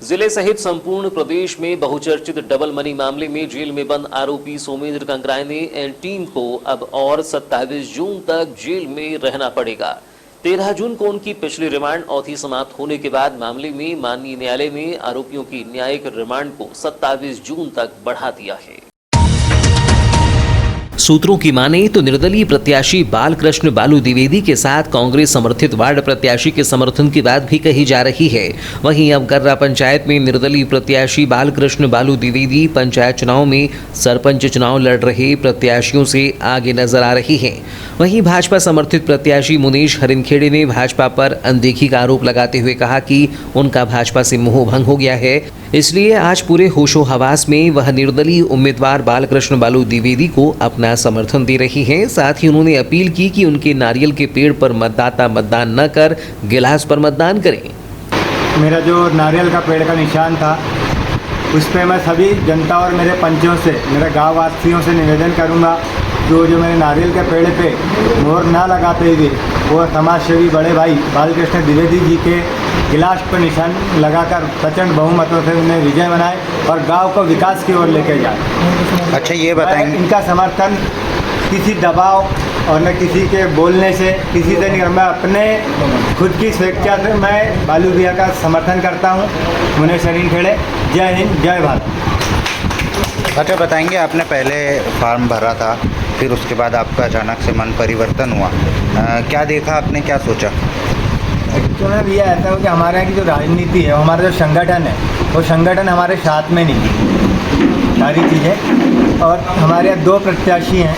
जिले सहित संपूर्ण प्रदेश में बहुचर्चित डबल मनी मामले में जेल में बंद आरोपी सोमेंद्र कंकरायने एंड टीम को अब और 27 जून तक जेल में रहना पड़ेगा। 13 जून को उनकी पिछली रिमांड अवधि समाप्त होने के बाद मामले में माननीय न्यायालय ने आरोपियों की न्यायिक रिमांड को 27 जून तक बढ़ा दिया है। सूत्रों की माने तो निर्दलीय प्रत्याशी बालकृष्ण बालू द्विवेदी के साथ कांग्रेस समर्थित वार्ड प्रत्याशी के समर्थन की बात भी कही जा रही है। वहीं अब गर्रा पंचायत में निर्दलीय प्रत्याशी बालकृष्ण बालू द्विवेदी पंचायत चुनाव में सरपंच चुनाव लड़ रहे प्रत्याशियों से आगे नजर आ रही हैं। वहीं भाजपा समर्थित प्रत्याशी मुनीश हरिनखेड़े ने भाजपा पर अनदेखी का आरोप लगाते हुए कहा कि उनका भाजपा से मोह भंग हो गया है, इसलिए आज पूरे होशो हवास में वह निर्दलीय उम्मीदवार बालकृष्ण बालू द्विवेदी को अपना समर्थन दे रही हैं। साथ ही उन्होंने अपील की कि उनके नारियल के पेड़ पर मतदाता मतदान न कर गिलास पर मतदान करें। मेरा जो नारियल का पेड़ का निशान था उस पर मैं सभी जनता और मेरे पंचों से, मेरे गाँव वासियों से निवेदन करूँगा जो मेरे नारियल के पेड़ पे मोहर ना लगाते हुए वो समाजसेवी बड़े भाई बालकृष्ण द्विवेदी जी के गिलास पर निशान लगाकर प्रचंड बहुमतों से उन्हें विजय बनाए और गांव को विकास की ओर लेके जाए। अच्छा, ये बताएंगे इनका समर्थन किसी दबाव और न किसी के बोलने से किसी से नहीं, मैं अपने खुद की स्वेच्छा से मैं बालू भैया का समर्थन करता हूँ। मुनीश हरिनखेड़े, जय हिंद, जय भारत। अच्छा, बताएंगे आपने पहले फॉर्म भरा था, फिर उसके बाद आपका अचानक से मन परिवर्तन हुआ, क्या देखा आपने, क्या सोचा? चुनाव ये ऐसा हो कि हमारे यहाँ की जो राजनीति है, हमारा जो संगठन है, वो संगठन हमारे साथ में नहीं है सारी चीज़ें। और हमारे यहाँ 2 प्रत्याशी हैं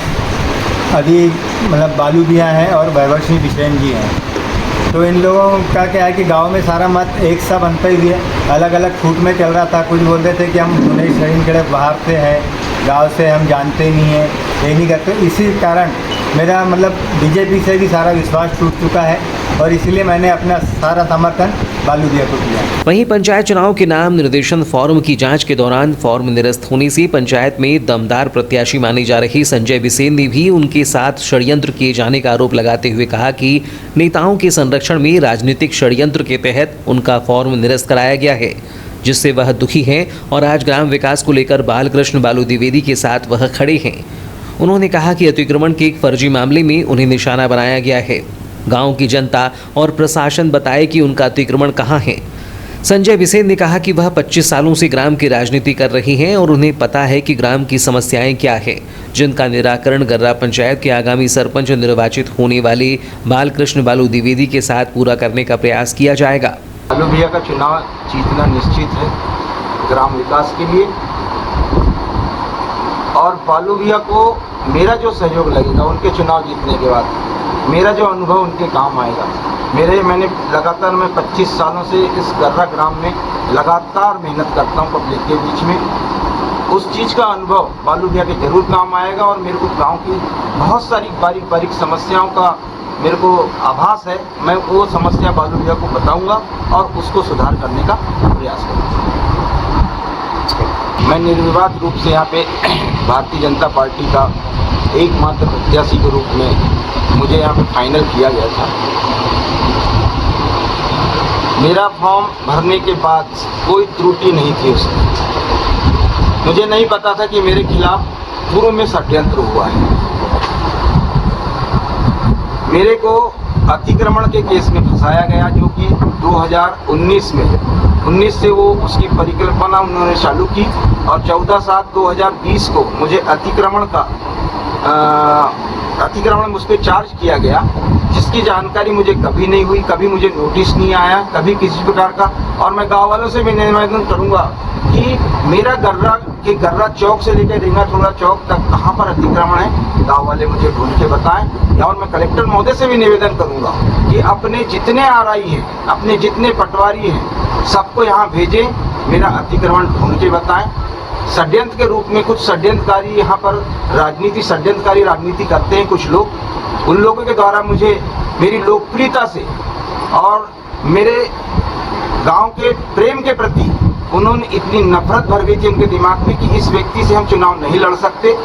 अभी, मतलब बालू भैया हैं और वैभव सिंह बिसेन जी हैं। तो इन लोगों का क्या है कि गांव में सारा मत एक सा बनता ही है, अलग अलग फूट में चल रहा था। कुछ बोलते थे कि हम मुनीश हरिनखेड़े बाहर से हैं, गांव से हम जानते ही नहीं हैं, ये नहीं करते। इसी कारण मेरा मतलब बीजेपी से भी सारा विश्वास टूट चुका है और इसलिए मैंने अपना सारा समर्थन बालू भैया को किया। वहीं पंचायत चुनाव के नाम निर्देशन फॉर्म की जांच के दौरान फॉर्म निरस्त होने से पंचायत में दमदार प्रत्याशी मानी जा रही संजय बिसेन ने भी उनके साथ षड्यंत्र किए जाने का आरोप लगाते हुए कहा कि नेताओं के संरक्षण में राजनीतिक षड्यंत्र के तहत उनका फॉर्म निरस्त कराया गया है, जिससे वह दुखी हैं और आज ग्राम विकास को लेकर बालकृष्ण बालू द्विवेदी के साथ वह खड़े हैं। उन्होंने कहा कि अतिक्रमण के एक फर्जी मामले में उन्हें निशाना बनाया गया है। गांव की जनता और प्रशासन बताए कि उनका अतिक्रमण कहां है। संजय बिसेन ने कहा कि वह 25 सालों से ग्राम की राजनीति कर रही हैं और उन्हें पता है कि ग्राम की समस्याएं क्या है, जिनका निराकरण गर्रा पंचायत के आगामी सरपंच निर्वाचित होने वाले बालकृष्ण बालू द्विवेदी के साथ पूरा करने का प्रयास किया जाएगा। बालू भैया का चुनाव जीतना निश्चित है ग्राम विकास के लिए, और बालू भैया को मेरा जो सहयोग लगेगा उनके चुनाव जीतने के बाद, मेरा जो अनुभव उनके काम आएगा। मैंने लगातार 25 सालों से इस गर्रा ग्राम में लगातार मेहनत करता हूँ पब्लिक के बीच में। उस चीज़ का अनुभव बालू भैया के जरूर काम आएगा और मेरे को गांव की बहुत सारी बारीक समस्याओं का मेरे को आभास है। मैं वो समस्या बालू भैया को बताऊंगा और उसको सुधार करने का प्रयास करूँगा। मैं निर्विवाद रूप से यहाँ पे भारतीय जनता पार्टी का एकमात्र प्रत्याशी के रूप में मुझे यहाँ पे फाइनल किया गया था। मेरा फॉर्म भरने के बाद कोई त्रुटि नहीं थी उसमें। मुझे नहीं पता था कि मेरे खिलाफ पूर्व में षड्यंत्र हुआ है। मेरे को अतिक्रमण के केस में फंसाया गया, जो कि 2019 में 19 से वो उसकी परिकल्पना उन्होंने चालू की और 14/7/2020 को मुझे अतिक्रमण मुझ पर चार्ज किया गया, जिसकी जानकारी मुझे कभी नहीं हुई, कभी मुझे नोटिस नहीं आया, कभी किसी प्रकार का। और मैं गाँव वालों से भी निवेदन करूँगा कि मेरा गर्रा चौक से लेकर रिंगाथोड़ा चौक तक कहाँ पर अतिक्रमण है, गाँव वाले मुझे ढूंढ के बताएं। और मैं कलेक्टर महोदय से भी निवेदन करूँगा कि अपने जितने आरआई हैं, अपने जितने पटवारी हैं, सबको यहाँ भेजें, मेरा अतिक्रमण ढूंढ के बताएं। षड्यंत्र के रूप में कुछ षड्यंत्रकारी यहाँ पर षड्यंत्रकारी राजनीति करते हैं कुछ लोग। उन लोगों के द्वारा मुझे मेरी लोकप्रियता से और मेरे गांव के प्रेम के प्रति उन्होंने इतनी नफरत भर गई थी उनके दिमाग में कि इस व्यक्ति से हम चुनाव नहीं लड़ सकते,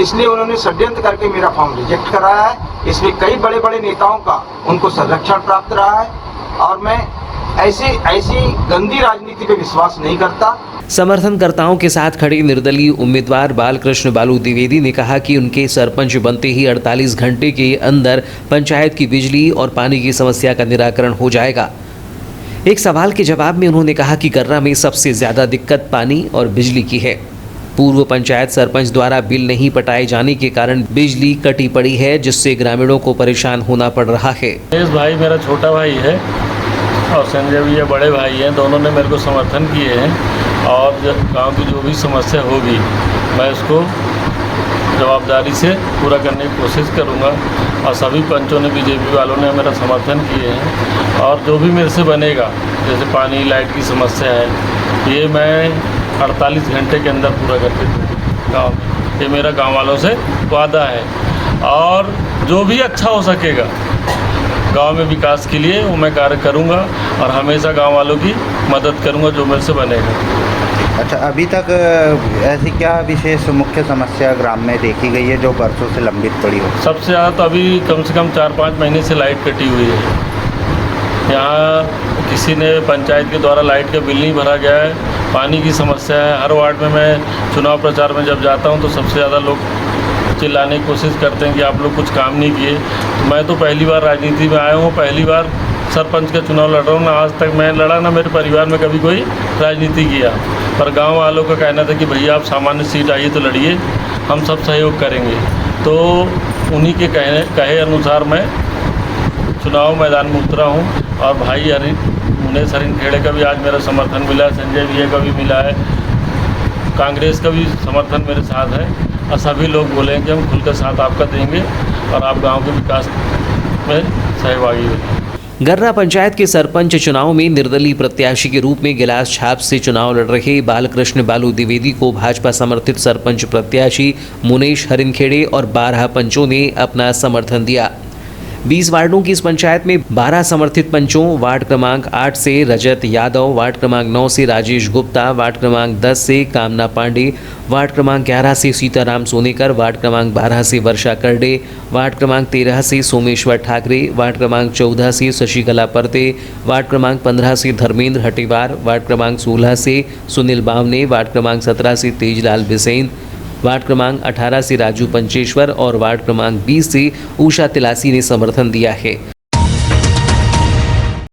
इसलिए उन्होंने षड्यंत्र करके मेरा फॉर्म रिजेक्ट कराया है। इसमें कई बड़े बड़े नेताओं का उनको संरक्षण प्राप्त रहा है और मैं ऐसी गंदी राजनीति पे विश्वास नहीं करता। समर्थनकर्ताओं के साथ खड़े निर्दलीय उम्मीदवार बालकृष्ण बालू द्विवेदी ने कहा कि उनके सरपंच बनते ही 48 घंटे के अंदर पंचायत की बिजली और पानी की समस्या का निराकरण हो जाएगा। एक सवाल के जवाब में उन्होंने कहा कि गर्रा में सबसे ज़्यादा दिक्कत पानी और बिजली की है। पूर्व पंचायत सरपंच द्वारा बिल नहीं पटाए जाने के कारण बिजली कटी पड़ी है, जिससे ग्रामीणों को परेशान होना पड़ रहा है। महेश भाई मेरा छोटा भाई है और संजय भैया बड़े भाई हैं, दोनों ने मेरे को समर्थन किए हैं और गांव की जो भी समस्या होगी मैं उसको जवाबदारी से पूरा करने की कोशिश करूंगा। और सभी पंचों ने, बीजेपी वालों ने मेरा समर्थन किए हैं और जो भी मेरे से बनेगा, जैसे पानी लाइट की समस्या है, ये मैं 48 घंटे के अंदर पूरा करके गाँव में, ये मेरा गाँव वालों से वादा है। और जो भी अच्छा हो सकेगा गांव में विकास के लिए वो मैं कार्य करूंगा और हमेशा गांव वालों की मदद करूंगा जो मेरे से बनेगा। अच्छा, अभी तक ऐसी क्या विशेष मुख्य समस्या ग्राम में देखी गई है जो बरसों से लंबित पड़ी हो? सबसे ज़्यादा तो अभी कम से कम 4-5 महीने से लाइट कटी हुई है। यहाँ किसी ने पंचायत के द्वारा लाइट का बिल नहीं भरा गया है। पानी की समस्या है। हर वार्ड में मैं चुनाव प्रचार में जब जाता हूँ तो सबसे ज़्यादा लोग चिल्लाने की कोशिश करते हैं कि आप लोग कुछ काम नहीं किए। तो मैं तो पहली बार राजनीति में आया हूँ, पहली बार सरपंच का चुनाव लड़ रहा हूँ। ना आज तक मैं लड़ा, ना मेरे परिवार में कभी कोई राजनीति किया। पर गांव वालों का कहना था कि भैया आप सामान्य सीट आइए तो लड़िए, हम सब सहयोग करेंगे। तो उन्हीं के कहे अनुसार मैं चुनाव मैदान में उतरा हूँ और भाई मुनेश हरिनखेड़े का भी आज मेरा समर्थन मिला है, संजय भैया का भी मिला है, कांग्रेस का भी समर्थन मेरे साथ है और सभी लोग बोले कि हम खुलकर साथ आपका देंगे और आप गांव के विकास में सहभागी होंगे। गर्रा पंचायत के सरपंच चुनाव में निर्दलीय प्रत्याशी के रूप में गिलास छाप से चुनाव लड़ रहे बालकृष्ण बालू द्विवेदी को भाजपा समर्थित सरपंच प्रत्याशी मुनेश हरिनखेड़े और 12 पंचों ने अपना समर्थन दिया। 20 वार्डों की इस पंचायत में 12 समर्थित पंचों, वार्ड क्रमांक 8 से रजत यादव, वार्ड क्रमांक 9 से राजेश गुप्ता, वार्ड क्रमांक 10 से कामना पांडे, वार्ड क्रमांक 11 से सीताराम सोनेकर, वार्ड क्रमांक 12 से वर्षा करडे, वार्ड क्रमांक 13 से सोमेश्वर ठाकरे, वार्ड क्रमांक 14 से शशिकला परते, वार्ड क्रमांक 15 से धर्मेंद्र हटेवार, वार्ड क्रमांक 16 से सुनील बावने, वार्ड क्रमांक 17 से तेजलाल बिसेन, वार्ड क्रमांक 18 से राजू पंचेश्वर और वार्ड क्रमांक 20 से उषा तिलासी ने समर्थन दिया है।